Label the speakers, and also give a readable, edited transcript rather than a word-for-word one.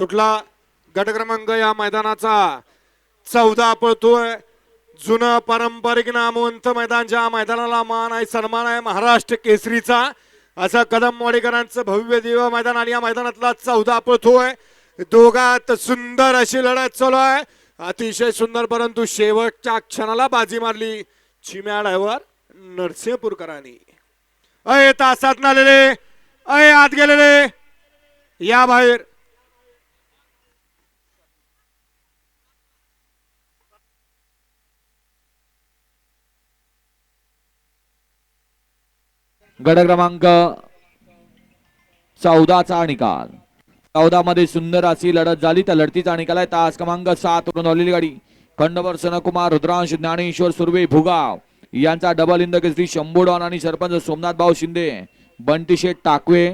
Speaker 1: सुटला गट क्रमांक या मैदानाचा 14 पळतोय। जुनं पारंपरिक नामवंत मैदान, ज्या मैदानाला मान आहे सन्मान आहे महाराष्ट्र केसरीचा, असं कदमवाडीकरांचं भव्य दिव्य मैदान आणि या मैदानातला 14 पळतोय। दोघात सुंदर अशी लढत चालू आहे, अतिशय सुंदर, परंतु शेवटच्या क्षणाला बाजी मारली चिम्या ड्रायव्हर नरसिंहपूरकरांनी। अय तासात आलेले, अय आत गेलेले, या बाहेर।
Speaker 2: गट क्रमांक 14चा निकाल। 14 मध्ये सुंदर अशी लढत झाली। त्या लढतीचा निकाल आहे तास क्रमांक 7 वरून आलेली गाडी खंडवर सनकुमार रुद्रांश ज्ञानेश्वर सुर्वे भुगाव यांचा double in the Kesari Shambhu don आणि सरपंच सोमनाथ भाऊ शिंदे बंटी शेठ टाकवे